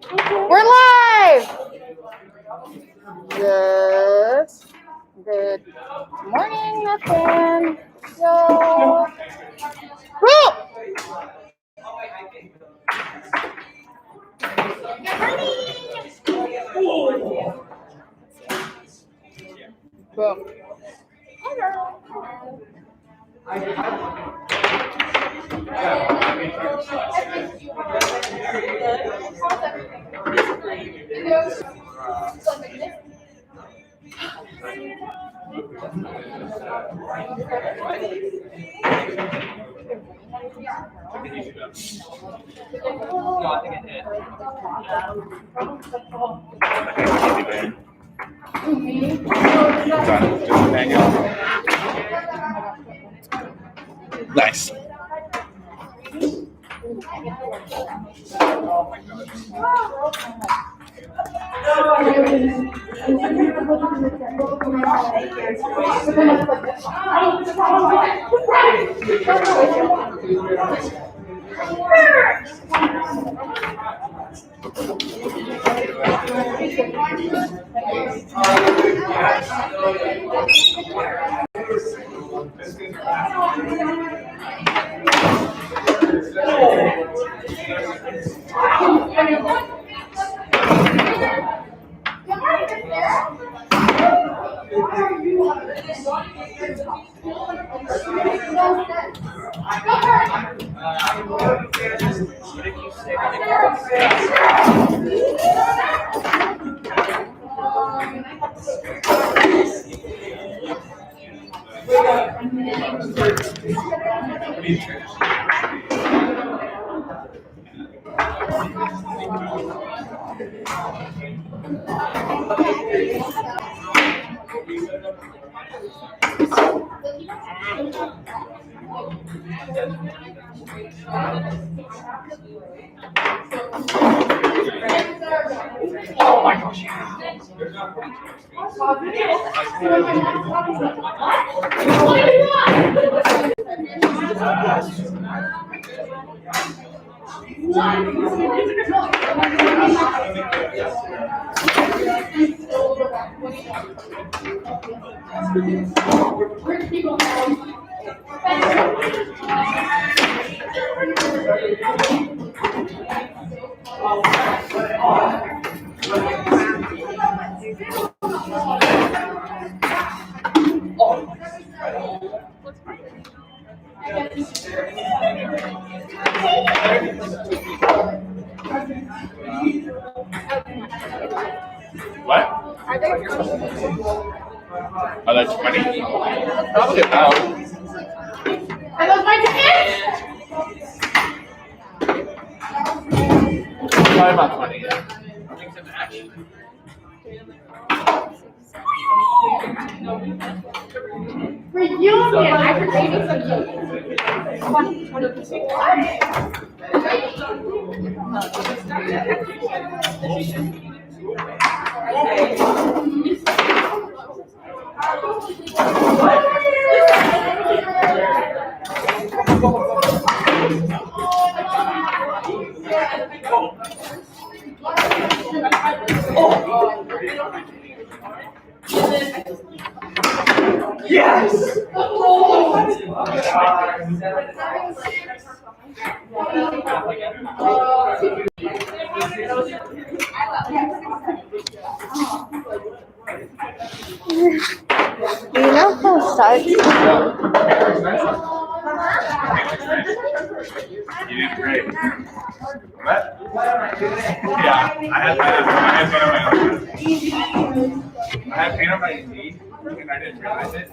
We're live. Good morning, Nathan. Yo. Woo! Boom. Nice. Oh my gosh, What? Are they Are they 20? Probably about. Are those my tickets? Probably about 20, yeah. Reunion. I could maybe some 20. Yes! Do you know how it starts? You did great. What? Yeah, I had pain on my own. I had pain on my knee, and I didn't realize it.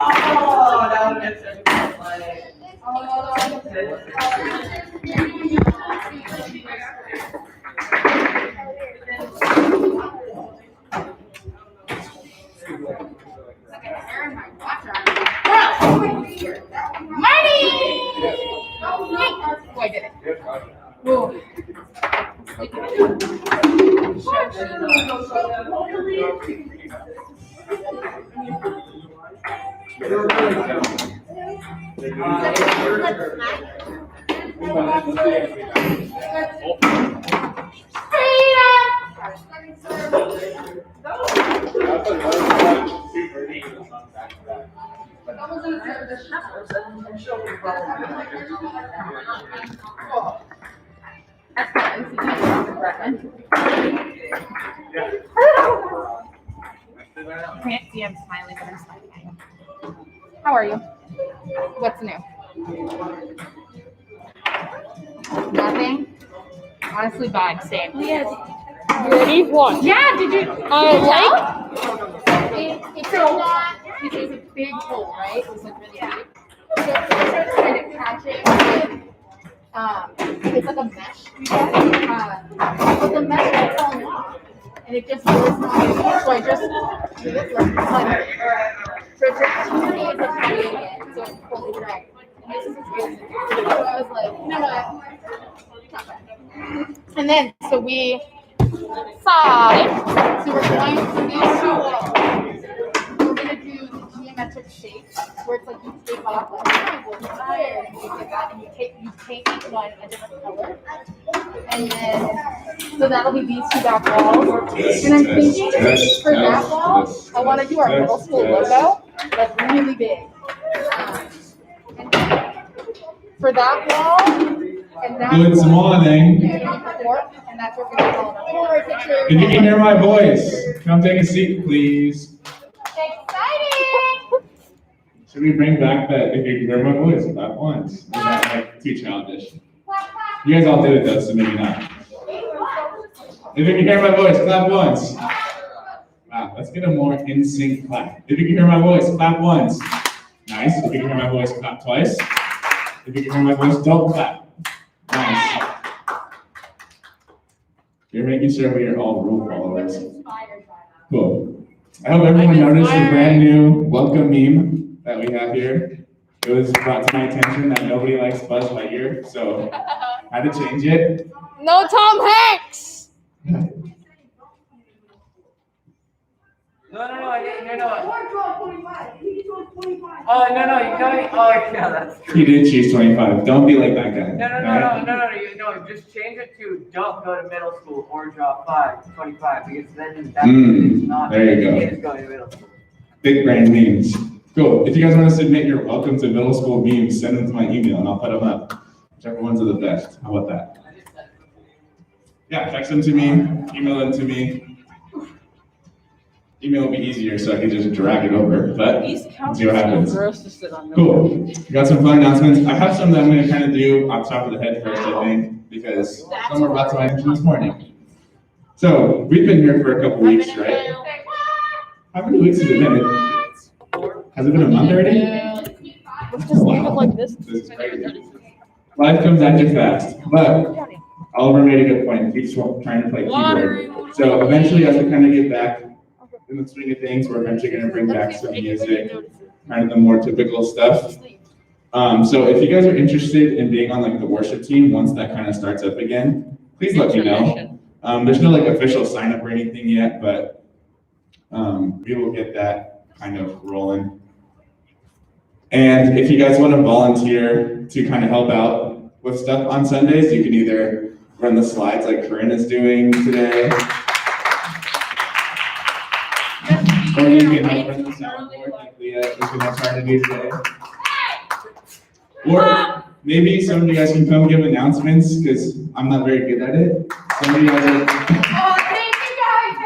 Oh, that would have been I did it. Whoa. Can't see I'm smiling, but I'm smiling. How are you? What's new? Nothing? Honestly, vibe, same. Yes. You ready? One. Yeah, did you? It's not, it is a big hole, right? It's like really big. So I started trying to catch it with, it's like a mesh, you guys. But the mesh is falling off. And it just was not, so I just did it like cut it. So it took 2 days of cutting it, so it's fully dry. And this is expensive. So I was like, you know what? Not bad. And then, so we saw it. So we're going to these 2 walls. We're going to do the geometric shape, where it's like you take off like triangle, square, and things like that, and you paint each one a different color. And then, so that'll be these 2 back walls. And I'm thinking for that wall, I want to do our middle school logo, like really big. And for that wall, and that Good morning. and that's what we're going to call it. Forward picture. If you can hear my voice, come take a seat, please. Exciting! Should we bring back that if you can hear my voice clap once? Is that like too childish? You guys all did it though, so maybe not. If you can hear my voice, clap once. Wow, let's get a more in sync clap. If you can hear my voice, clap once. Nice. If you can hear my voice, clap twice. If you can hear my voice, don't clap. Nice. You're making sure we are all rule followers. Cool. I hope everyone noticed the brand new welcome meme that we have here. It was brought to my attention that nobody likes Buzz Lightyear, so I had to change it. No Tom Hanks. No, I didn't. No. Oh, no, you know me. Oh, yeah, that's true. He did choose 25. Don't be like that guy. No. Just change it to don't go to middle school or drop 25, because then that's not. There you go. Kids going to middle school. Big brain memes. Cool. If you guys want to submit your welcome to middle school memes, send them to my email and I'll put them up. Whichever ones are the best. How about that? Yeah, text them to me, email them to me. Email will be easier so I can just drag it over, but see what happens. Cool. We got some fun announcements. I have some that I'm going to kind of do off the top of the head first, I think, because some were brought to my attention this morning. So, we've been here for a couple weeks, right? How many weeks has it been? Has it been a month already? Let's just leave it like this. This is crazy. Life comes at you fast, but Oliver made a good point. He keeps trying to play keyboard. So eventually, as we kind of get back in the swing of things, we're eventually going to bring back some music, kind of the more typical stuff. So if you guys are interested in being on like the worship team once that kind of starts up again, please let me know. There's no like official sign up or anything yet, but we will get that kind of rolling. And if you guys want to volunteer to kind of help out with stuff on Sundays, you can either run the slides like Corinne is doing today, or you can help run the soundboard like Leah is going to try to do today. Or maybe some of you guys can come give announcements because I'm not very good at it. Some of you guys are. Oh, thank you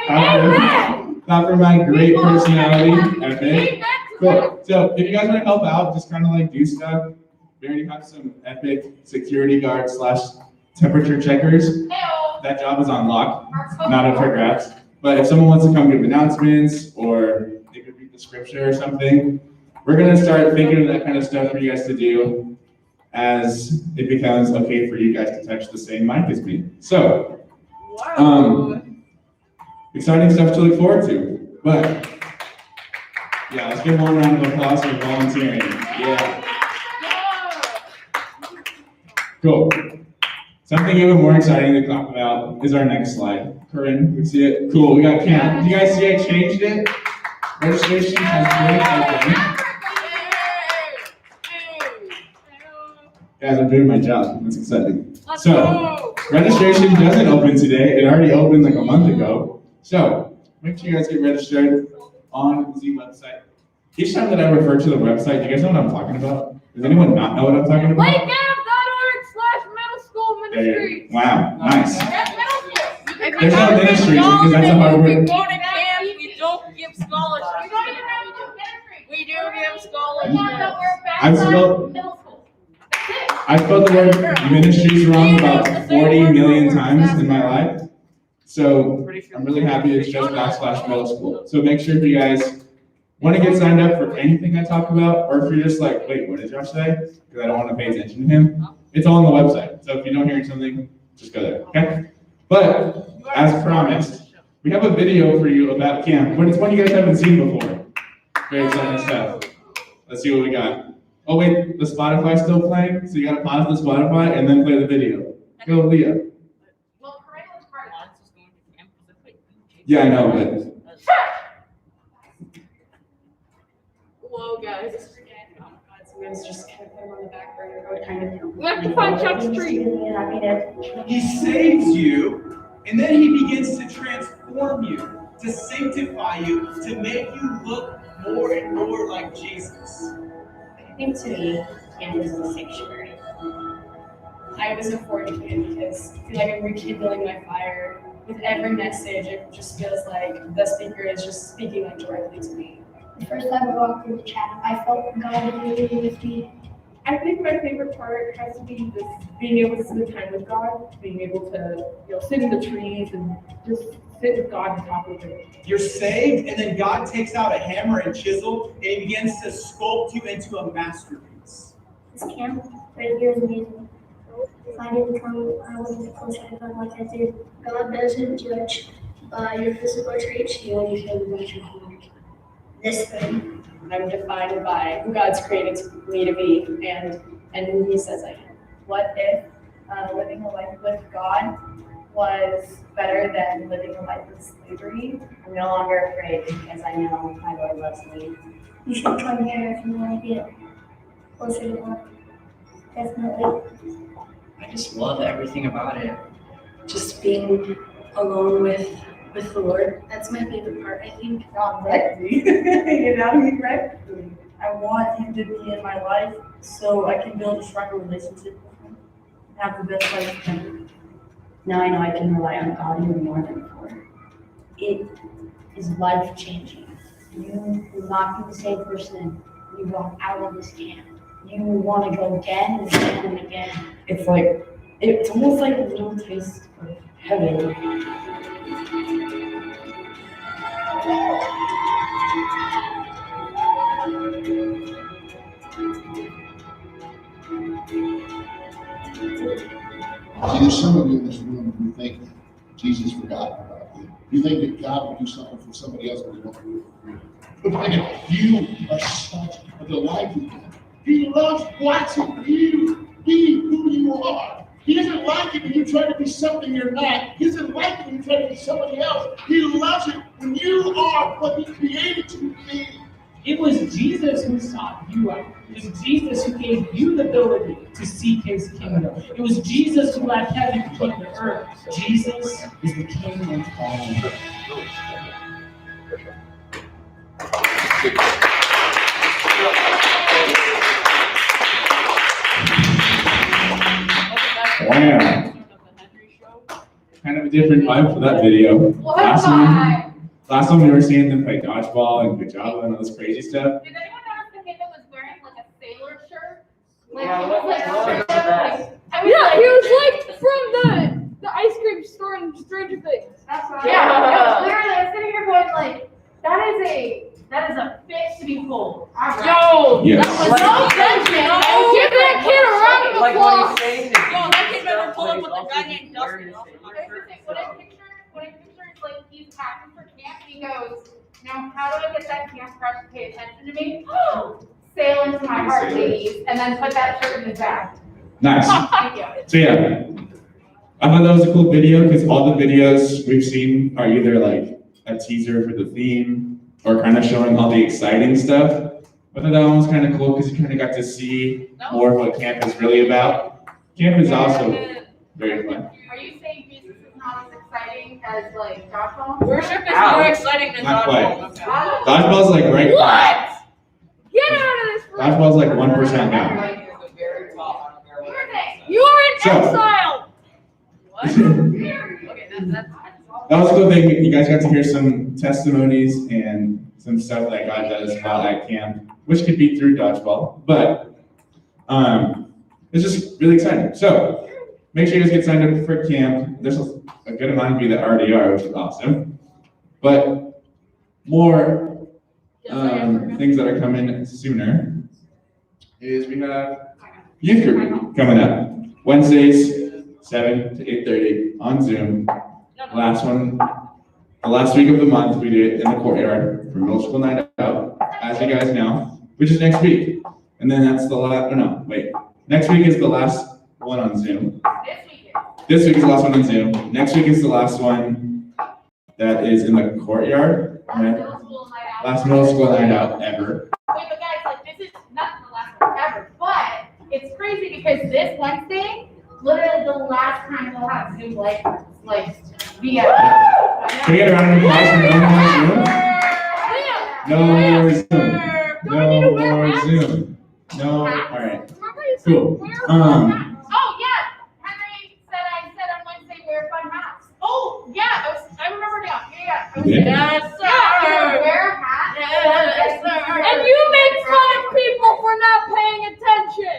guys. Not for my great personality, Epic. Cool. So if you guys want to help out, just kind of like do stuff. We already have some Epic security guards / temperature checkers. That job is on lock, not up for grabs. But if someone wants to come give announcements or they could read the scripture or something, we're going to start thinking of that kind of stuff for you guys to do as it becomes okay for you guys to touch the same mic as me. So, exciting stuff to look forward to. But, yeah, let's give one round of applause for volunteering. Yeah. Cool. Something even more exciting to talk about is our next slide. Corinne, we see it. Cool, we got camp. Do you guys see I changed it? Registration has been open. Guys, I'm doing my job. That's exciting. So, registration doesn't open today. It already opened like a month ago. So, make sure you guys get registered on the Z website. Each time that I refer to the website, do you guys know what I'm talking about? Does anyone not know what I'm talking about? Lakegap.org/middle school ministry. Wow, nice. That's middle school. There's no ministries because that's a hard We word. go to camp, we don't give scholarships. You don't even have to do ministry. We do give Come scholarships. on, but we're back I'm on still- middle school. That's it. I spelled the word ministries wrong about 40 million times in my life. So I'm really happy it's just /middle school. So make sure if you guys want to get signed up for anything I talk about, or if you're just like, wait, what did Josh say? Because I don't want to pay attention to him. It's all on the website. So if you don't hear something, just go there, okay? But as promised, we have a video for you about camp, but it's one you guys haven't seen before. Very exciting stuff. Let's see what we got. Oh wait, the Spotify's still playing, so you gotta pause the Spotify and then play the video. Go, Leah. Well, Corinne was part of that. Yeah, I know, but Whoa, guys. So it's just kind of put him on the back burner, or kind of. We have to find Chuck's tree. He saves you, and then he begins to transform you, to sanctify you, to make you look more and more like Jesus. I think to me, camp is a sanctuary. I was afforded camp because I feel like I'm rekindling my fire. With every message, it just feels like the speaker is just speaking like directly to me. The first time I walked through the chat, I felt God moving with me. I think my favorite part has to be this being able to spend time with God, being able to, sit in the trees and just sit with God and talk with Him. You're saved, and then God takes out a hammer and chisel, and he begins to sculpt you into a masterpiece. This camp right here is amazing. If I didn't come, I wouldn't be closer to God like I did. God doesn't judge by your physical traits, He only cares about your heart. This thing. I'm defined by who God's created me to be and who He says I am. What if living a life with God was better than living a life with slavery? I'm no longer afraid because I know my Lord loves me. You should come here if you want to get closer to God. Definitely. I just love everything about it. Just being alone with the Lord. That's my favorite part, I think. God wrecked me. He wrecked me. I want Him to be in my life so I can build a stronger relationship with Him. Have the best life ever. Now I know I can rely on God even more than before. It is life-changing. You will not be the same person when you walk out of this camp. You want to go again and again and again. It's almost like a little taste of heaven. See, there's some of you in this room who think Jesus forgot about you. You think that God will do something for somebody else, but He won't do it for you. But you are such a delight to Him. He loves watching you be who you are. He doesn't like it when you try to be something you're not. He doesn't like it when you try to be somebody else. He loves it when you are what He created you to be. It was Jesus who sought you out. It was Jesus who gave you the ability to seek His kingdom. It was Jesus who left heaven to come to earth. Jesus is the King of all. wow. Kind of a different vibe for that video. Last time we were seeing them play dodgeball and Kajava and all this crazy stuff. Did anyone notice the kid that was wearing like a sailor shirt? Yeah, he what- was like, what was that? I was Yeah, like, he was like from the ice cream store in Stranger Things. That's right. Yeah. Yeah, literally, I was sitting here going like, that is a fit to be pulled. Yo, Yes. that was no judgment. Give that kid a round of Like when applause. he's saying Yo, that kid better pull up with the guy named Dustin. What I picture is like he's packing for camp and he goes, now how do I get that camp crush to pay attention to me? Sail into my heart, ladies, and then put that shirt in his bag. Nice. Thank you. So yeah, I thought that was a cool video because all the videos we've seen are either like a teaser for the theme or kind of showing all the exciting stuff. I thought that one was kind of cool because you kind of got to see more of what camp is really about. Camp is also very fun. Are you saying Jesus is not as exciting as like dodgeball? Worship is more exciting than Not dodgeball. quite. Dodgeball's like right now. What? Get out of this room. Dodgeball's like 1% now. You are in So- exile. What? Okay, that's That was a cool thing. You guys got to hear some testimonies and some stuff that God does while at camp, which could be through dodgeball, but it's just really exciting. So make sure you guys get signed up for camp. There's a good amount of you that already are, which is awesome. But more things that are coming sooner is we have youth group coming up. Wednesdays, 7 to 8:30 on Zoom. The last week of the month, we do it in the courtyard for middle school night out, as you guys know, which is next week. And then that's the last, next week is the last one on Zoom. This week is the last one on Zoom. Next week is the last one that is in the courtyard, right? Last middle school night out ever. Wait, but guys, like this is not the last one ever, but it's crazy because this Wednesday, literally the last time we'll have Zoom like via. Can we get a round of applause for no more Zoom? No more Zoom. No, alright. Cool. Oh yeah, Henry said I said on Wednesday wear fun hats. Oh yeah, I remember now. Yeah. Yes, sir. Yeah, wear a hat. Yes, sir. And you make fun of people for not paying attention.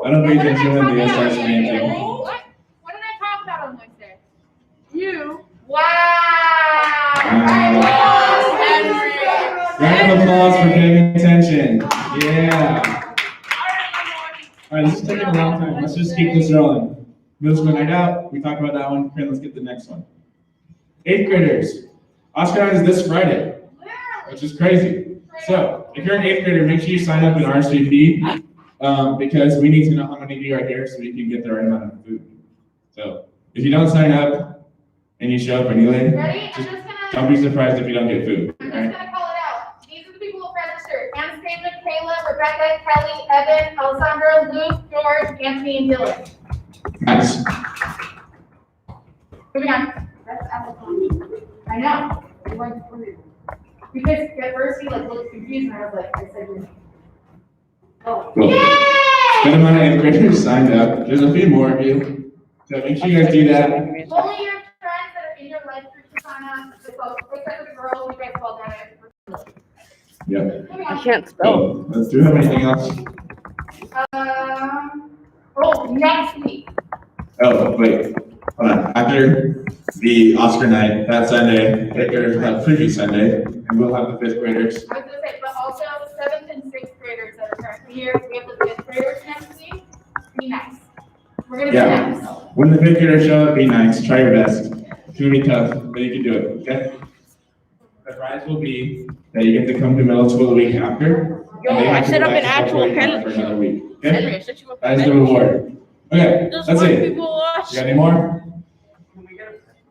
I don't pay attention when the starts ranting. What did I talk about on Wednesday? You. Wow. Round of applause for paying attention. Yeah. Alright, this is taking a long time. Let's just keep this rolling. Middle school night out, we talked about that one. Okay, let's get the next one. 8th graders. Oscar night is this Friday, which is crazy. So, if you're an 8th grader, make sure you sign up in RSVP because we need to know how many of you are here so we can get the right amount of food. So, if you don't sign up and you show up anyway, just don't be surprised if you don't get food. I'm Alright? just gonna call it out. These are the people who registered. Anastasia, Kayla, Rebecca, Kelly, Evan, Alessandro, Luke, George, Anthony, and Dylan. Nice. Moving on. I know. Because at first he like looked confused and I was like, I said your name. Oh. Cool. Good amount of 8th graders signed up. There's a few more of you. So make sure you guys do that. Only your friends that are in your life group to sign up. Except for the girls, you guys called that. Yep. I can't So, let's do you have anything else? Next week. Oh, wait. Hold on. After the Oscar night, that Sunday, 8th graders will have preview Sunday, and we'll have the 5th graders. I was gonna say, but also 7th and 6th graders that are currently here. We have the 5th graders next week. Be nice. We're gonna be nice. When the 5th graders show up, be nice. Try your best. It's gonna be tough, but you can do it, okay? The prize will be that you get to come to middle school the week after. Yo, and they have I to set go up back an to actual Fort Wayne pen- for another week, Henry, okay? I set you up That is the reward. Okay, Just that's one it. people watch. You got any more?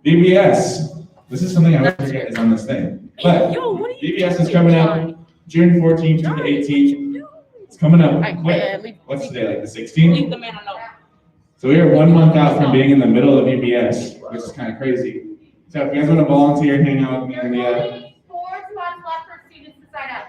VBS. This is something I always forget is on this thing. But Yo, what are you VBS is doing, coming Johnny? up June 14th to the 18th. It's coming up quick. leave- What's today, like the Leave 16th? the man alone. So we are 1 month out from being in the middle of VBS, which is kind of crazy. So if you guys want to volunteer, hang out with me There's and Leah. only 4 spots left for students to sign up.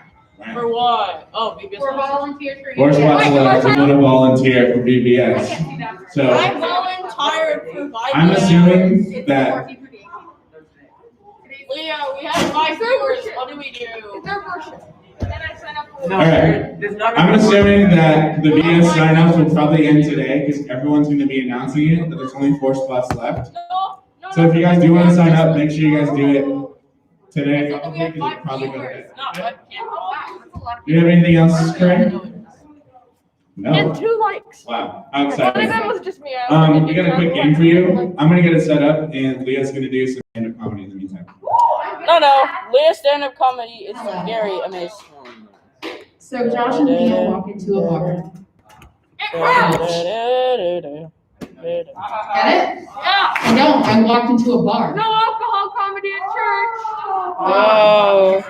For what? Oh, VBS. For volunteers for 4 spots Wait, left if you want to volunteer for I VBS. can't see that. So I volunteered for VBS. I'm assuming that 14 for the 18th. Leah, we have 5 viewers. What do we do? It's their worship. And then I sign up for. No, Alright. there's not. I'm assuming that the VBS signups will probably end today because everyone's going to be announcing it, that there's only 4 spots left. No. So if you guys do want to sign up, make sure you guys do it today, We probably, have because 5 it probably goes viewers. ahead. Not Okay? webcam. Oh, wow, that's a lot. Do you have anything else, Corinne? No. And 2 likes. Wow, how One of them exciting. was just me. I was We got a quick game for you. I'm gonna get it set up and Leah's gonna do some stand-up comedy in the meantime. No. Leah's stand-up comedy is very amazing. So Josh and Leah walk into a bar. Get it? Yeah. I don't. I walked into a bar. No alcohol comedy at church. Oh.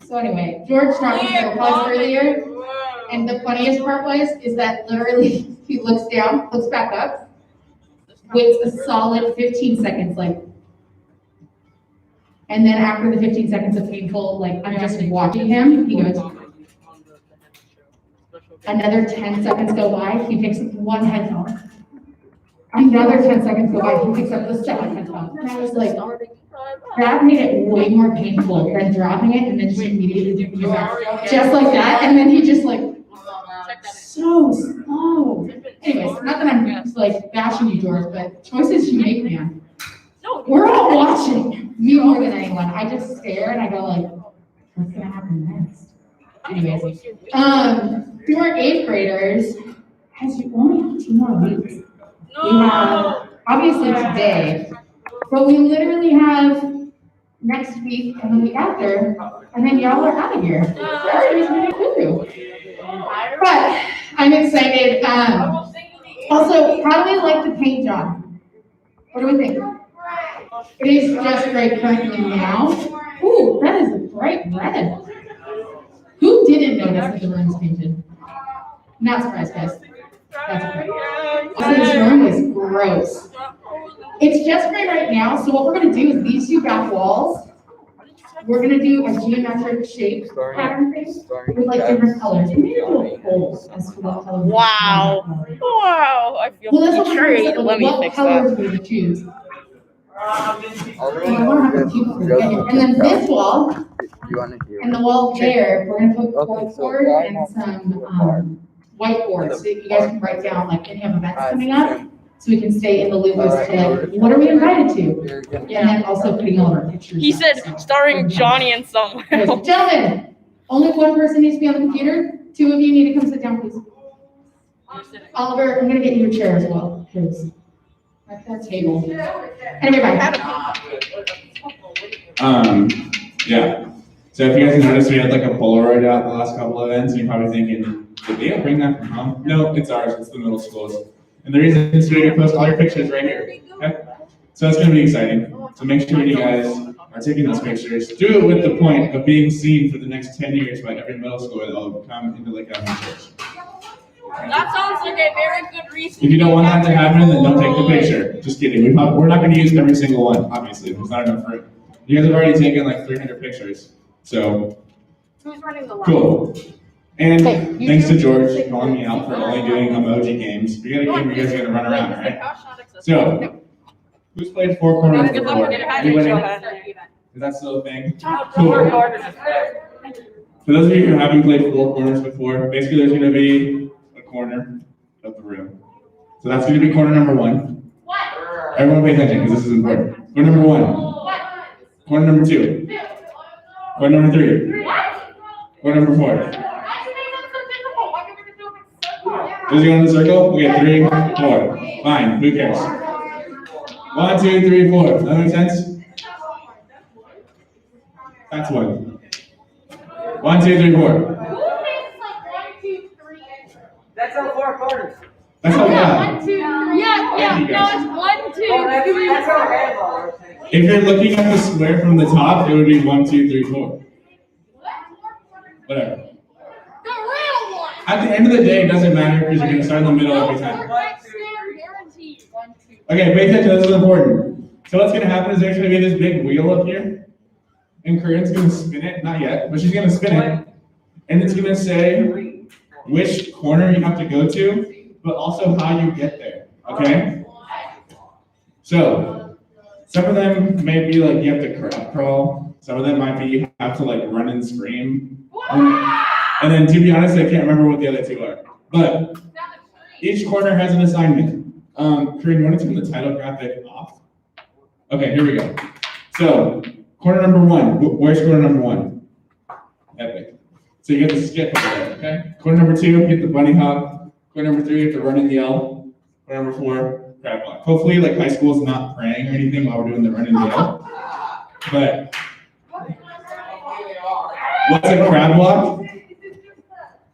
So anyway, George dropped his AirPods earlier, and the funniest part is that literally he looks down, looks back up, waits a solid 15 seconds, like, and then after the 15 seconds of painful, like, I'm just watching him, he goes, another 10 seconds go by, he picks up one headphone. Another 10 seconds go by, he picks up the second headphone. And I was like, that made it way more painful than dropping it and then just immediately doing it back. Just like that, and then he just like, so slow. Anyways, not that I'm like bashing you, George, but choices you make, man. We're all watching, me more than anyone. I just stare and I go like, what's gonna happen next? Anyways, to our 8th graders, as you only have 2 more weeks. We have, obviously today, but we literally have next week and the week after, and then y'all are out of here. Everybody's gonna go through. But I'm excited. Also, how do we like the paint job? What do we think? It is just right currently now. Ooh, that is a bright red. Who didn't notice that the room's painted? Not surprised, guys. That's okay. Also, this room is gross. It's just gray right now, so what we're gonna do is these 2 back walls, we're gonna do a geometric shape pattern thing with like different colors. We need a little poll as to what color. Wow. Wow. I feel Well, that's betrayed. Let me what fix colors that. we're gonna choose. And then this wall and the wall there, we're gonna put corkboard and some whiteboards so you guys can write down like any of events coming up, so we can stay in the loop as to like what are we invited to, and then also putting all of our pictures. He up, said so. starring Johnny and someone Anyways, else. gentlemen, only one person needs to be on the computer. 2 of you need to come sit down, please. Oliver, I'm gonna get you a chair as well, please. Like that table. And everybody. Yeah. So if you guys noticed, we had like a Polaroid out the last couple of events, and you're probably thinking, did they bring that from home? No, it's ours. It's the middle school's. And the reason is so you can post all your pictures right here. Okay? So it's going to be exciting. So make sure you guys are taking those pictures. Do it with the point of being seen for the next 10 years by every middle school that will come into Lake County Church. That sounds like a very good reason. If you don't want that to happen, then don't take the picture. Just kidding. We're not going to use every single one, obviously. There's not enough room. You guys have already taken like 300 pictures. So, Who's running the line? cool. And thanks to George calling me out for only doing emoji games. We got a game where you guys are going to run around, right? So, who's played 4 corners before? Anybody? Is that still a thing? Cool. For those of you who haven't played 4 corners before, basically there's going to be a corner of the room. So that's going to be corner number 1. Everyone pay attention because this is important. Corner number 1. Corner number 2. Corner number 3. Corner number 4. Does he go in the circle? Okay, 3, 4. Fine, who cares? 1, 2, 3, 4. Does that make sense? That's 1. 1, 2, 3, 4. That's how 4 corners. That's how Yeah, bad. 1, 2, 3. Yeah, no, it's 1, 2, Oh, that's 3. how handball works. If you're looking at the square from the top, it would be 1, 2, 3, 4. Whatever. The real one. At the end of the day, it doesn't matter because you're going to start in the middle every time. Guaranteed. 1, 2. Okay, pay attention, this is important. So what's gonna happen is there's gonna be this big wheel up here, and Corinne's gonna spin it, not yet, but she's gonna spin it, and it's gonna say which corner you have to go to, but also how you get there, okay? So, some of them may be like you have to crowd crawl, some of them might be you have to like run and scream, and then to be honest, I can't remember what the other 2 are, but each corner has an assignment. Corinne, you want to turn the title graphic off? Okay, here we go. So, corner number 1. Where's corner number 1? Epic. So you get to skip over there, okay? Corner number 2, hit the bunny hop. Corner number 3, you have to run and yell. Corner number 4, crab walk. Hopefully, like high school is not praying or anything while we're doing the run and yell. But what's a crab walk?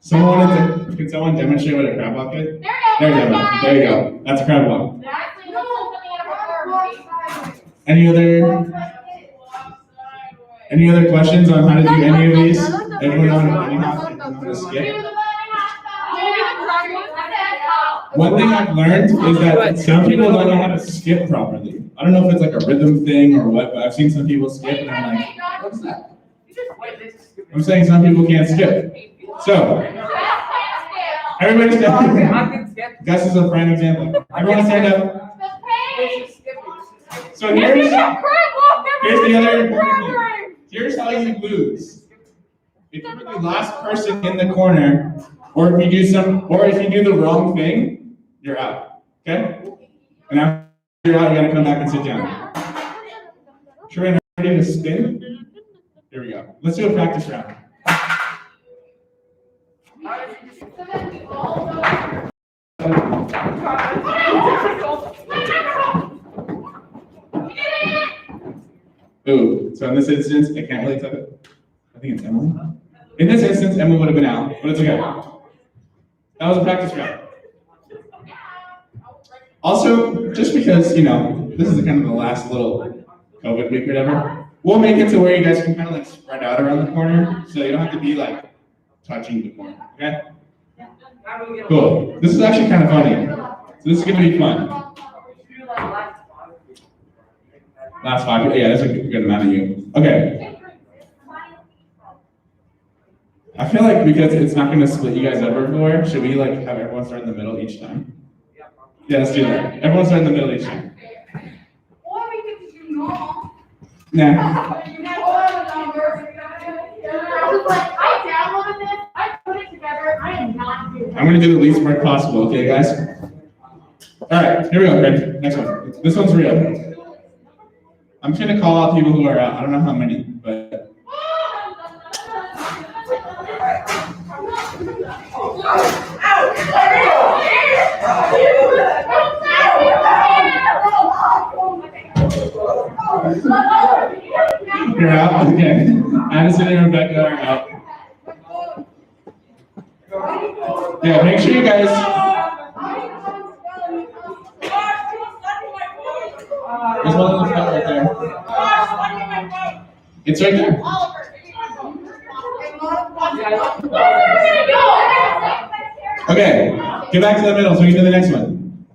Can someone demonstrate what a crab walk is? There you go. There you go. That's a crab walk. Any other questions on how to do any of these? Everyone know what a bunny hop is? How to skip? One thing I've learned is that some people don't know how to skip properly. I don't know if it's like a rhythm thing or what, but I've seen some people skip and I'm like, what's that? I'm saying some people can't skip. So, everybody stand up. Gus is a prime example. Everyone stand up. So here's the other important thing. Here's how you lose. If you're the last person in the corner, or if you do the wrong thing, you're out. Okay? And after you're out, you gotta come back and sit down. Shereen, are you ready to spin? Here we go. Let's do a practice round. Ooh, so in this instance, I can't really tell it. I think it's Emily. In this instance, Emily would have been out, but it's okay. That was a practice round. Also, just because, this is kind of the last little COVID week or whatever, we'll make it to where you guys can kind of like spread out around the corner, so you don't have to be like touching the corner, okay? Cool. This is actually kind of funny. So this is gonna be fun. Last 5, yeah, that's a good amount of you. Okay. I feel like because it's not gonna split you guys up everywhere, should we like have everyone start in the middle each time? Yeah, let's do that. Everyone start in the middle each time. Or we could do normal. Nah. I downloaded this, I put it together, I am not doing I'm gonna do the least work possible, okay, guys? Alright, here we go, Craig. Next one. This one's real. I'm just gonna call out people who are out. I don't know how many, but. You're out? Okay. Addison and Rebecca are out. Yeah, make sure you guys. There's one in the front right there. It's right there. Okay, get back to the middle so we can do the next one.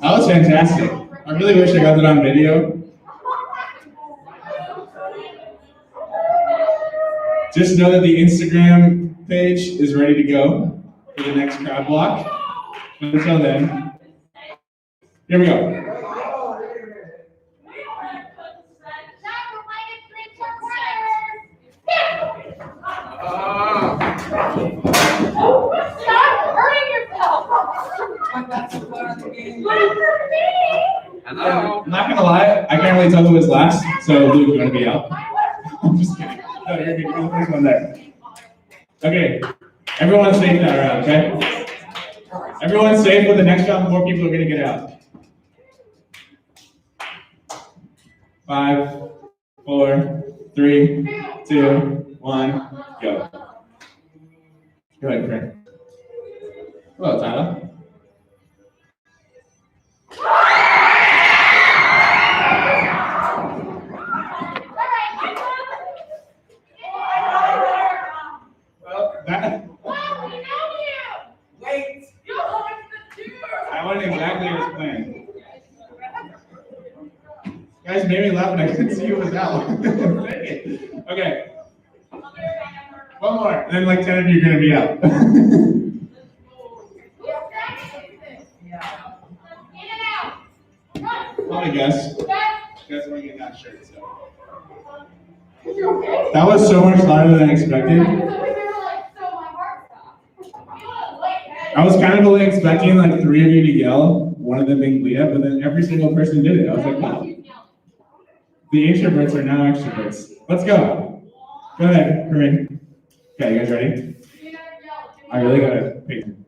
That was fantastic. I really wish I got that on video. Just know that the Instagram page is ready to go for the next crowd block. But until then, here we go. Stop hurting yourself! I'm not gonna lie, I can't really tell who was last, so Luke, you wanna be out? I'm just kidding. No, you're good. You're the first one there. Okay, everyone's safe that round, okay? Everyone's safe, but the next round, 4 people are gonna get out. 5, 4, 3, 2, 1, go. Go ahead, Frank. Hello, Tyler. That wasn't exactly as planned. Guys made me laugh and I couldn't see who was out. Okay. One more, and then like 10 of you are gonna be out. Let me guess. You guys want to get that shirt, so. That was so much louder than expected. I was kind of only expecting like 3 of you to yell, one of them being Leah, but then every single person did it. I was like, wow. The introverts are now extroverts. Let's go. Go ahead, Corinne. Okay, you guys ready? I really gotta pay attention.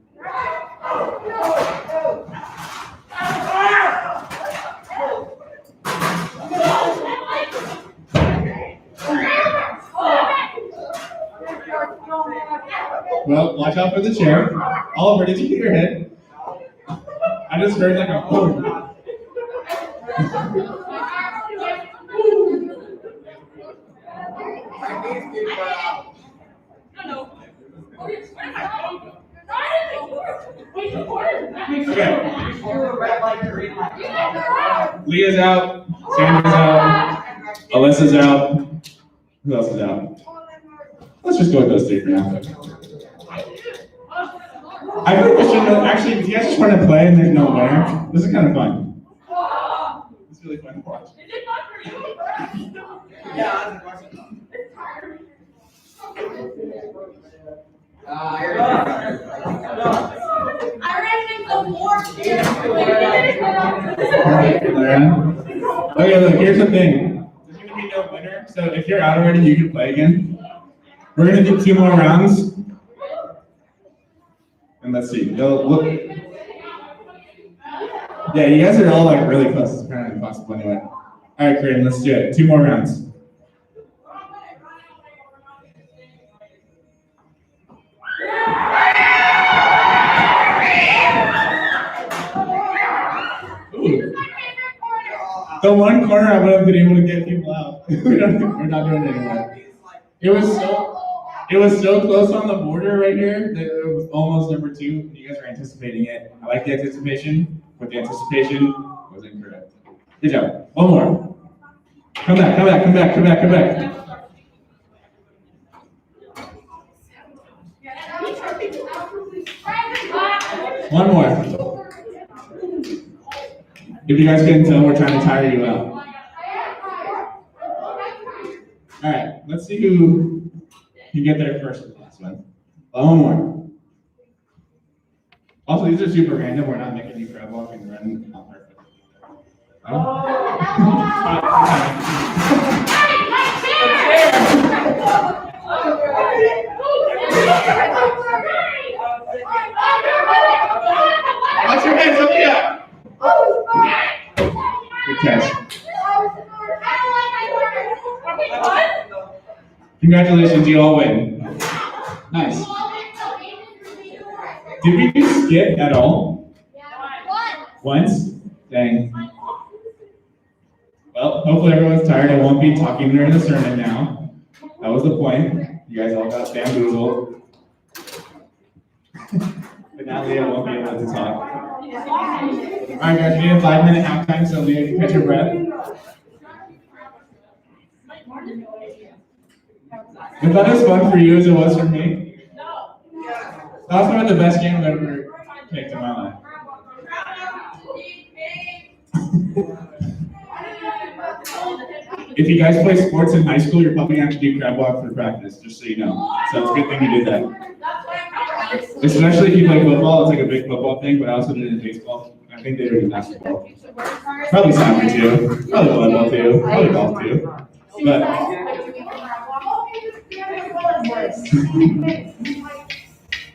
Well, watch out for the chair. Oliver, did you hit your head? I just heard like a boom. Leah's out. Sandra's out. Alyssa's out. Who else is out? Let's just go with those three for now. I think we should actually, if you guys just want to play and there's no winner, this is kind of fun. It's really fun to watch. Okay, look, here's the thing. There's going to be no winner, so if you're out already, you can play again. We're going to do 2 more rounds. And let's see. Look. Yeah, you guys are all like really close. It's kind of impossible anyway. All right, Corinne, let's do it. 2 more rounds. Ooh. The one corner I would have been able to get people out. We're not doing it anymore. It was so close on the border right here that it was almost number 2. You guys were anticipating it. I like the anticipation, but the anticipation was incorrect. Good job. One more. Come back. One more. If you guys couldn't tell, we're trying to tire you out. All right, let's see who can get there first with the last one. One more. Also, these are super random. We're not making you crab walk and run on purpose. Watch your hands, Sophia. Good catch. Congratulations, you all win. Nice. Did we do skip at all? Once? Dang. Well, hopefully everyone's tired. I won't be talking during the sermon now. That was the point. You guys all got bamboozled. But now Leah won't be able to talk. Alright guys, we need a 5-minute halftime, so Leah can catch her breath. Was that as fun for you as it was for me? That was one of the best games I've ever picked in my life. If you guys play sports in high school, you're probably going to have to do crab walk for practice, just so you know. So it's a good thing you did that. Especially if you play football, it's like a big football thing, but I also did it in baseball. I think they do it in basketball. Probably soccer too. Probably volleyball too. Probably golf too. But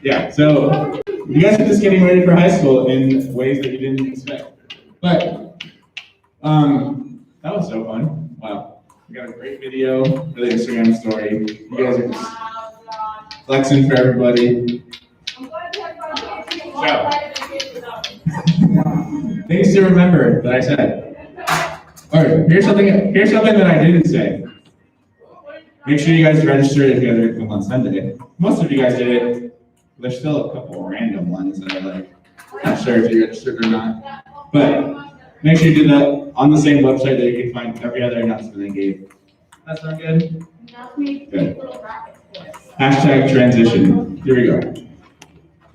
yeah, so you guys are just getting ready for high school in ways that you didn't expect. But that was so fun. Wow. We got a great video for the Instagram story. You guys are just flexing for everybody. So, things to remember that I said. All right, here's something that I didn't say. Make sure you guys register if you guys are come on Sunday. Most of you guys did it. There's still a couple random ones that are like, not sure if you registered or not. But make sure you do that on the same website that you can find every other announcement they gave. That sound good? Good. Hashtag transition. Here we go.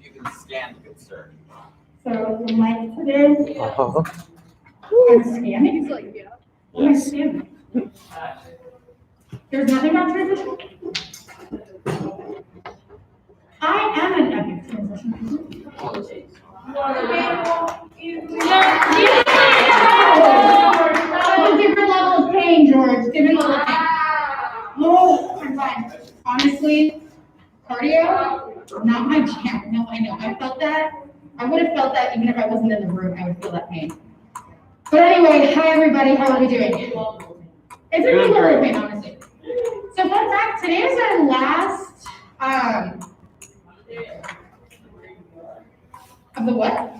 You can scan the good sir. So the mic put in. I'm scanning. What am I scanning? There's nothing about transition? I am an epic transition. That's a different level of pain, George. Different level of pain. Oh, I'm fine. Honestly, cardio, not my jam. No, I know. I felt that. I would have felt that even if I wasn't in the room. I would feel that pain. But anyway, hi everybody. How are we doing? It's a good level of pain, honestly. So fun fact, today is our last Of the what?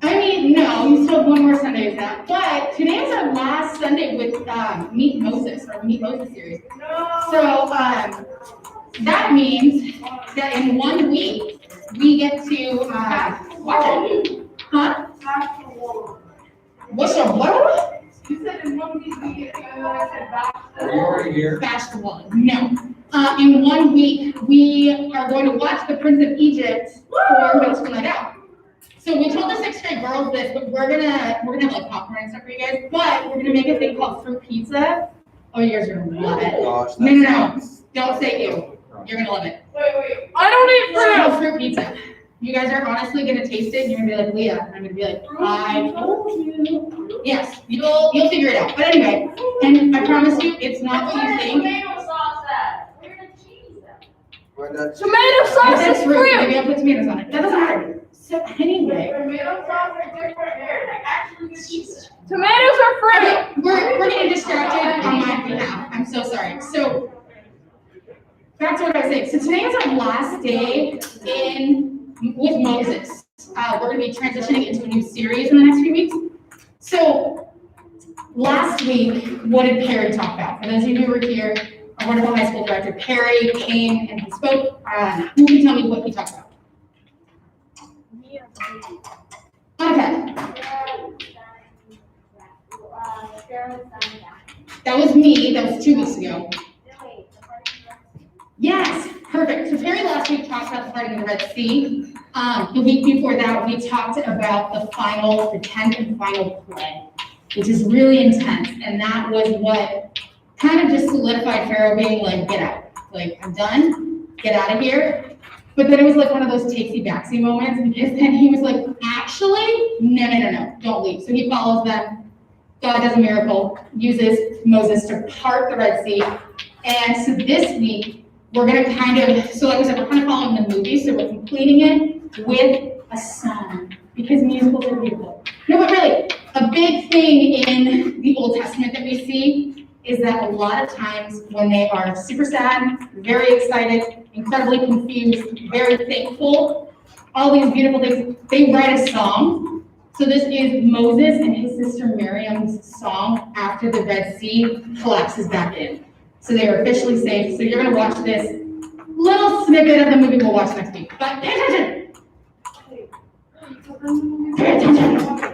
I mean, no, you still have one more Sunday of that. But today is our last Sunday with Meet Moses, or Meet Moses series. So that means that in 1 week, we get to watch it. Huh? What's your what? You said in 1 week we get to Are you already here? Bash the wall. No. In 1 week, we are going to watch The Prince of Egypt for Middle School Night Out. So we told the 6th grade girls this, but we're gonna have like popcorn and stuff for you guys. But we're gonna make a thing called fruit pizza. Oh, you guys are gonna love it. Gosh, No. Don't say you. You're gonna love it. Wait. I don't eat fruit. Fruit pizza. You guys are honestly gonna taste it. And you're gonna be like, Leah. And I'm gonna be like, I told you. Yes, you'll figure it out. But anyway, and I promise you, it's not what you think. Tomato sauce at? Where the cheese at? Where that Tomato sauce That's is fruit. fruit. Maybe I'll put tomatoes on it. That doesn't matter. So anyway, Tomato sauce are different. Actually, cheese. Tomatoes are fruit. okay, we're getting distracted on my behalf. I'm so sorry. So back to what I was saying. So today is our last day with Moses. We're going to be transitioning into a new series in the next few weeks. So last week, what did Perry talk about? For those of you who were here, our wonderful high school director Perry came and he spoke. Who can tell me what he talked about? Okay. That was me. That was 2 weeks ago. Yes, perfect. So Perry last week talked about the parting of the Red Sea. The week before that, we talked about the 10th and final plague, which is really intense. And that was what kind of just solidified Pharaoh being like, get out. Like, I'm done. Get out of here. But then it was like one of those takesy-backsy moments. Because then he was like, actually, no, don't leave. So he follows them. God does a miracle, uses Moses to part the Red Sea. And so this week, we're going to kind of, so like I said, we're kind of following the movie, so we're completing it with a song, because musicals are beautiful. No, but really, a big thing in the Old Testament that we see is that a lot of times when they are super sad, very excited, incredibly confused, very thankful, all these beautiful things, they write a song. So this is Moses and his sister Miriam's song after the Red Sea collapses back in. So they are officially safe. So you're going to watch this little snippet of the movie we'll watch next week. But pay attention. Pay attention.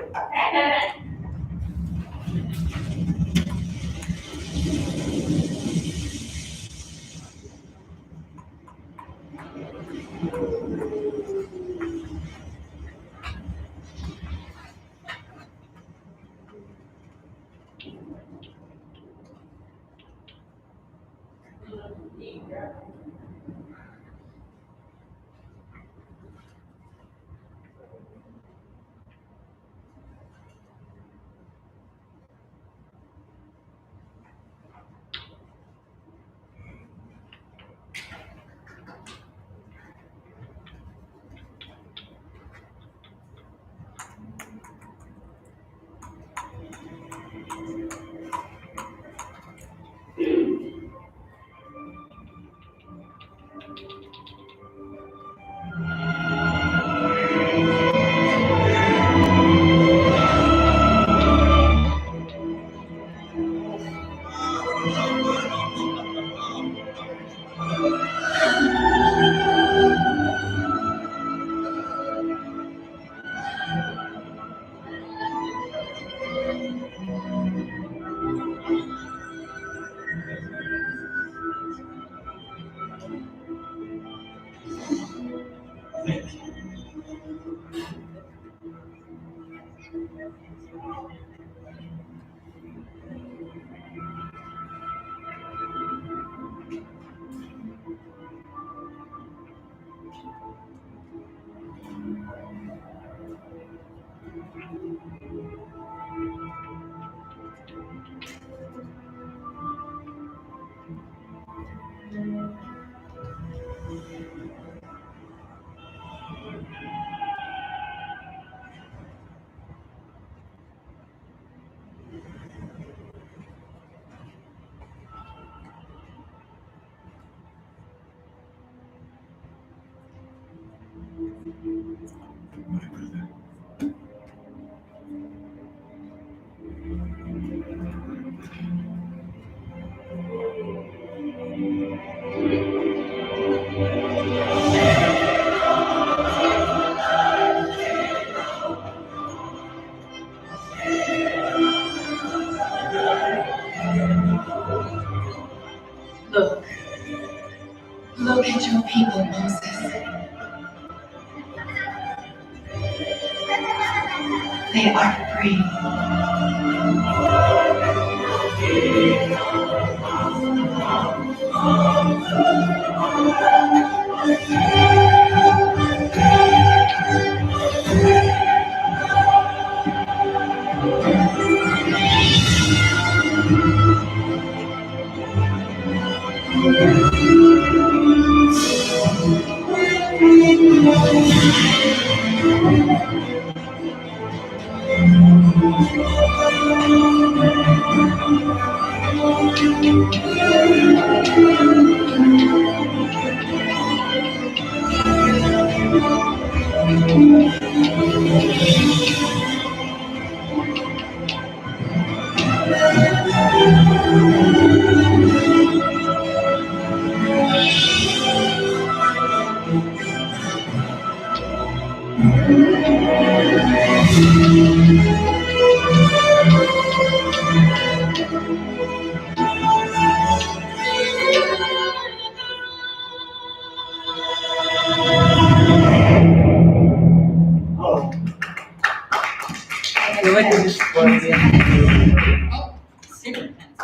They are free.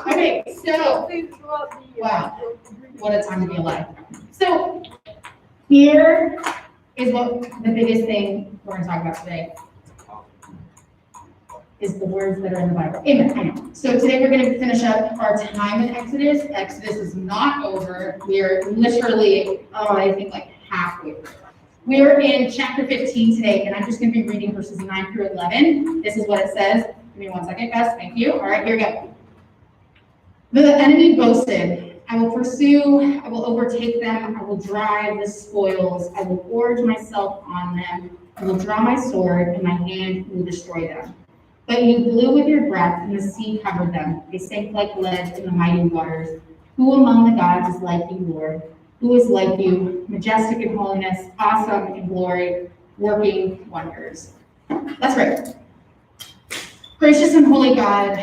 Okay, so, wow, what a time to be alive. So, here is what the biggest thing we're gonna talk about today is the words that are in the Bible. Amen, I know. So today we're gonna finish up our time in Exodus. Exodus is not over. We are literally, I think like halfway through. We are in chapter 15 today, and I'm just gonna be reading verses 9 through 11. This is what it says. Give me 1 second, Gus, thank you. All right, here we go. The enemy boasted, I will pursue, I will overtake them, I will drive the spoils, I will gorge myself on them, I will draw my sword, and my hand will destroy them. But you blew with your breath, and the sea covered them. They sank like lead in the mighty waters. Who among the gods is like you, Lord? Who is like you, majestic in holiness, awesome in glory, working wonders? That's right. Gracious and holy God,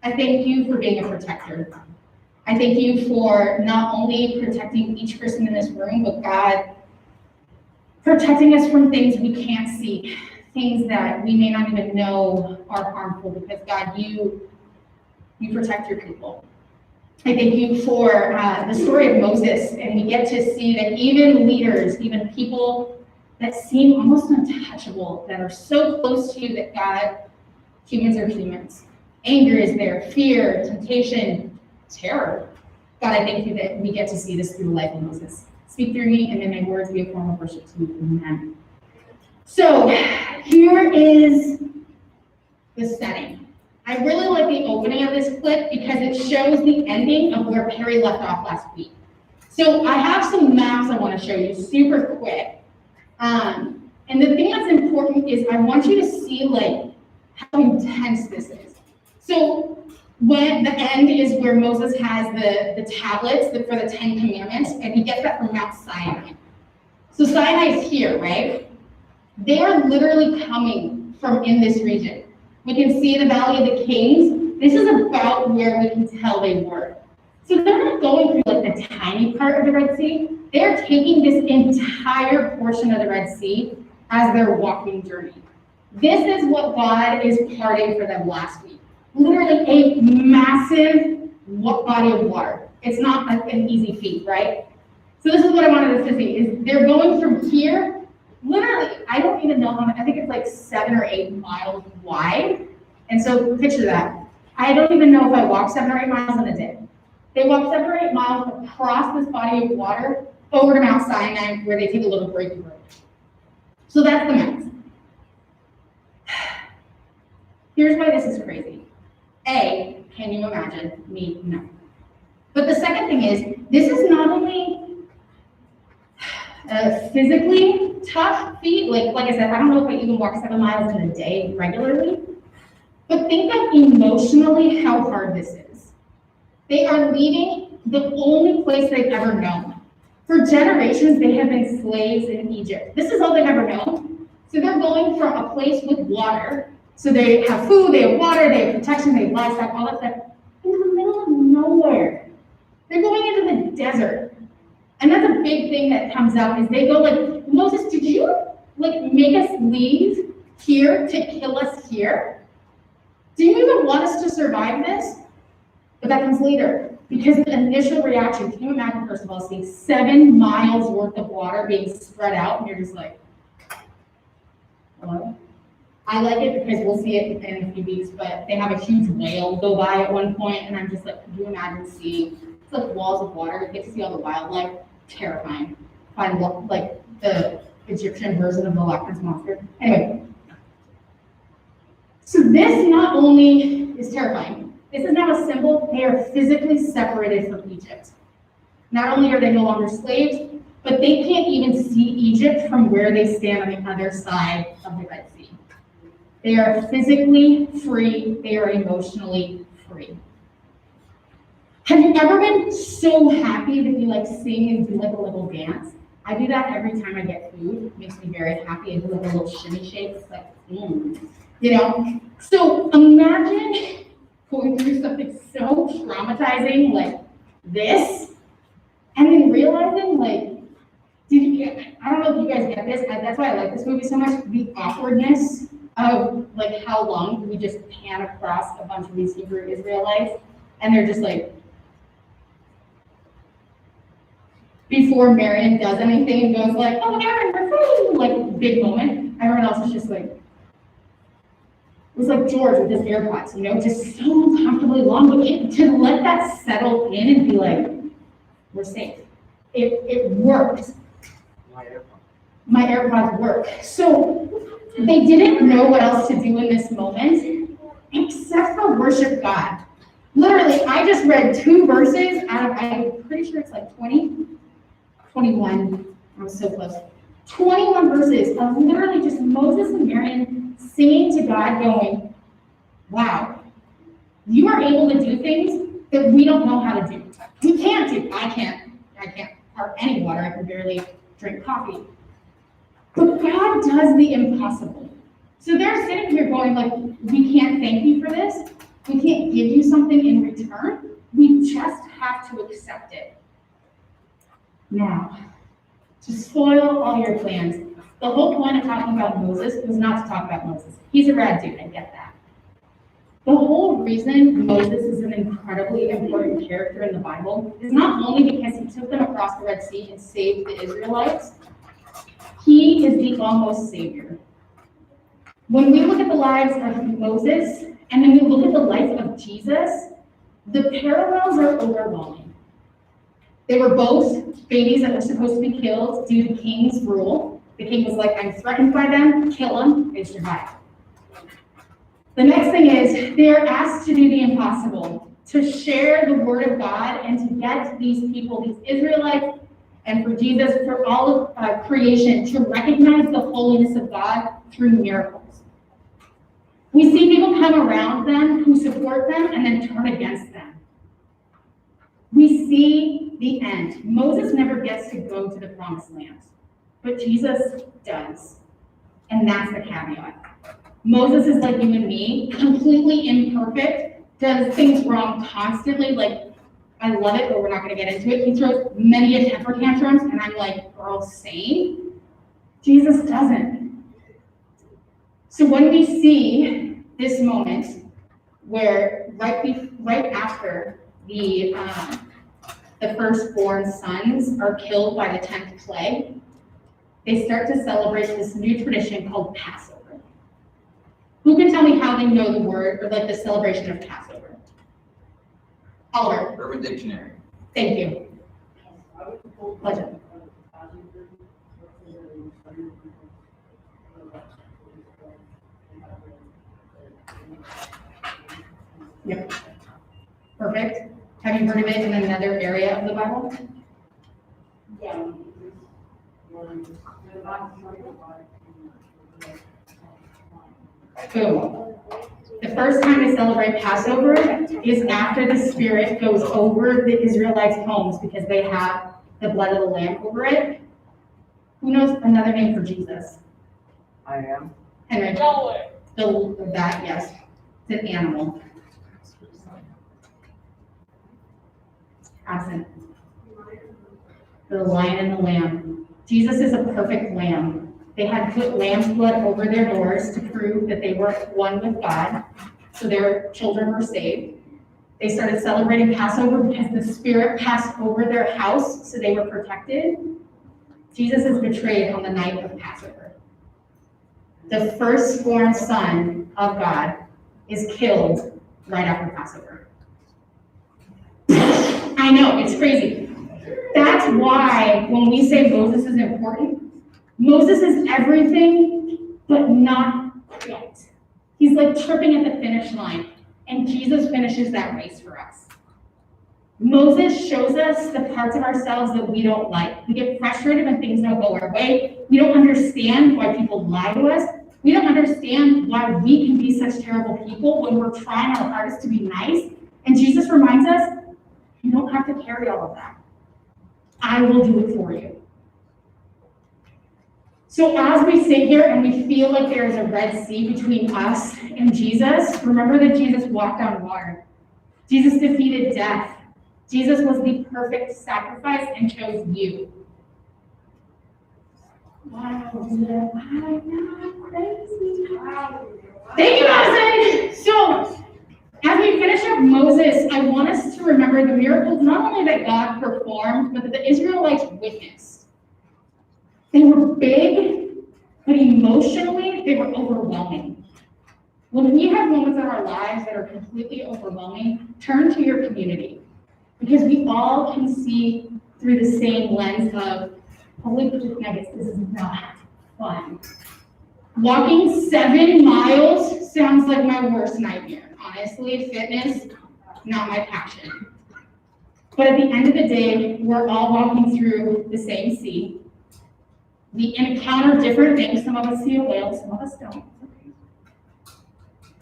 I thank you for being a protector. I thank you for not only protecting each person in this room, but God, protecting us from things we can't see, things that we may not even know are harmful, because God, you protect your people. I thank you for the story of Moses, and we get to see that even leaders, even people that seem almost untouchable, that are so close to you that God, humans are humans. Anger is there, fear, temptation, terror. God, I thank you that we get to see this through the life of Moses. Speak through me, and may my words be a form of worship to you. Amen. So here is the setting. I really like the opening of this clip because it shows the ending of where Perry left off last week. So I have some maps I want to show you super quick. And the thing that's important is I want you to see like how intense this is. So when the end is where Moses has the tablets for the 10 Commandments, and he gets that from Mount Sinai. So Sinai is here, right? They are literally coming from in this region. We can see the Valley of the Kings. This is about where we can tell they were. So they're not going through like the tiny part of the Red Sea. They're taking this entire portion of the Red Sea as their walking journey. This is what God is parting for them last week. Literally a massive body of water. It's not an easy feat, right? So this is what I wanted us to see, is they're going from here, literally, I don't even know how many, I think it's like 7 or 8 miles wide. And so picture that. I don't even know if I walked 7 or 8 miles in a day. They walk 7 or 8 miles across this body of water over to Mount Sinai, where they take a little break and road. So that's the map. Here's why this is crazy. A, can you imagine? Me, no. But the second thing is, this is not only a physically tough feat, like I said, I don't know if I even walk 7 miles in a day regularly, but think of emotionally how hard this is. They are leaving the only place they've ever known. For generations, they have been slaves in Egypt. This is all they've ever known. So they're going from a place with water. So they have food, they have water, they have protection, they have livestock, all that stuff, into the middle of nowhere. They're going into the desert. And that's a big thing that comes up is they go like, Moses, did you like make us leave here here to kill us here? Do you even want us to survive this? But that comes later. Because the initial reaction, can you imagine, first of all, seeing 7 miles worth of water being spread out, and you're just like, hello? I like it because we'll see it in a few weeks, but they have a huge whale go by at one point, and I'm just like, could you imagine seeing, it's like walls of water, you get to see all the wildlife, terrifying. Find like the Egyptian version of the Loch Ness Monster. Anyway, so this not only is terrifying, this is not a symbol, they are physically separated from Egypt. Not only are they no longer slaves, but they can't even see Egypt from where they stand on the other side of the Red Sea. They are physically free, they are emotionally free. Have you ever been so happy that you like sing and do like a little dance? I do that every time I get food. It makes me very happy. I do like a little shimmy shake. It's like, you know? So imagine going through something so traumatizing like this, and then realizing like, I don't know if you guys get this, that's why I like this movie so much, the awkwardness of like how long do we just pan across a bunch of these Hebrew Israelites, and they're just like, before Marion does anything and goes like, oh Aaron, we're free, like big moment, everyone else is just like, it was like George with his AirPods, you know, just so uncomfortably long, but to let that settle in and be like, we're safe. It worked. My AirPods work. So they didn't know what else to do in this moment except for worship God. Literally, I just read 2 verses out of, I'm pretty sure it's like 21. I was so close. 21 verses of literally just Moses and Marion singing to God going, wow, you are able to do things that we don't know how to do. We can't do. I can't pour any water. I can barely drink coffee. But God does the impossible. So they're sitting here going like, we can't thank you for this. We can't give you something in return. We just have to accept it. Now, to spoil all your plans, the whole point of talking about Moses was not to talk about Moses. He's a rad dude, I get that. The whole reason Moses is an incredibly important character in the Bible is not only because he took them across the Red Sea and saved the Israelites, he is the almost savior. When we look at the lives of Moses, and then we look at the life of Jesus, the parallels are overwhelming. They were both babies that were supposed to be killed due to king's rule. The king was like, I'm threatened by them, kill them, they survived. The next thing is, they are asked to do the impossible, to share the word of God and to get these people, these Israelites, and for Jesus, for all of creation, to recognize the holiness of God through miracles. We see people come around them who support them and then turn against them. We see the end. Moses never gets to go to the promised land, but Jesus does. And that's the caveat. Moses is like you and me, completely imperfect, does things wrong constantly, like, I love it, but we're not gonna get into it. He throws many a temper tantrums, and I'm like, girl, sane? Jesus doesn't. So when we see this moment where right after the firstborn sons are killed by the 10th plague, they start to celebrate this new tradition called Passover. Who can tell me how they know the word or like the celebration of Passover? Oliver. Urban Dictionary. Thank you. Pleasure. Yep. Perfect. Have you heard of it in another area of the Bible? Yeah. Boom. The first time they celebrate Passover is after the Spirit goes over the Israelites' homes because they have the blood of the Lamb over it. Who knows another name for Jesus? I am. Henry. That, yes. It's an animal. Absent. The lion and the lamb. Jesus is a perfect lamb. They had put lamb's blood over their doors to prove that they were one with God, so their children were saved. They started celebrating Passover because the Spirit passed over their house, so they were protected. Jesus is betrayed on the night of Passover. The firstborn son of God is killed right after Passover. I know, it's crazy. That's why when we say Moses is important, Moses is everything, but not quite. He's like tripping at the finish line, and Jesus finishes that race for us. Moses shows us the parts of ourselves that we don't like. We get frustrated when things don't go our way. We don't understand why people lie to us. We don't understand why we can be such terrible people when we're trying our hardest to be nice. And Jesus reminds us, you don't have to carry all of that. I will do it for you. So as we sit here and we feel like there is a Red Sea between us and Jesus, remember that Jesus walked on water. Jesus defeated death. Jesus was the perfect sacrifice and chose you. Wow, crazy. Thank you, Madison. So, as we finish up Moses, I want us to remember the miracles not only that God performed, but that the Israelites witnessed. They were big, but emotionally, they were overwhelming. When we have moments in our lives that are completely overwhelming, turn to your community. Because we all can see through the same lens of, holy chicken nuggets, this is not fun. Walking 7 miles sounds like my worst nightmare. Honestly, fitness, not my passion. But at the end of the day, we're all walking through the same sea. We encounter different things. Some of us see a whale, some of us don't.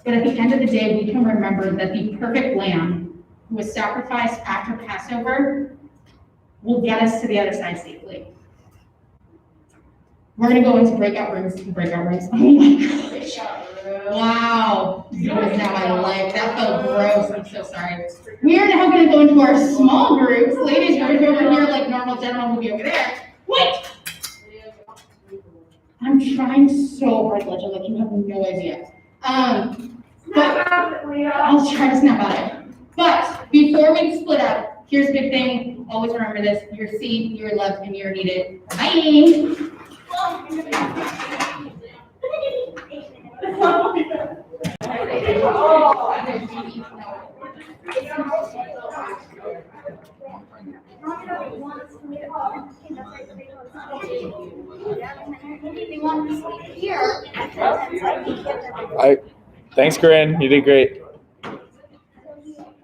But at the end of the day, we can remember that the perfect lamb who was sacrificed after Passover will get us to the other side safely. We're going to go into breakout rooms. Oh my gosh. Wow. That was not my life. That felt gross. I'm so sorry. We are now going to go into our small groups. Ladies, you're going to be over here like normal gentlemen will be over there. Wait! I'm trying so hard, Legend, like you have no idea. But I'll try to snap out of it. But before we split up, here's a big thing. Always remember this. You're seen, you're loved, and you're needed. Bye. Thanks, Corinne. You did great.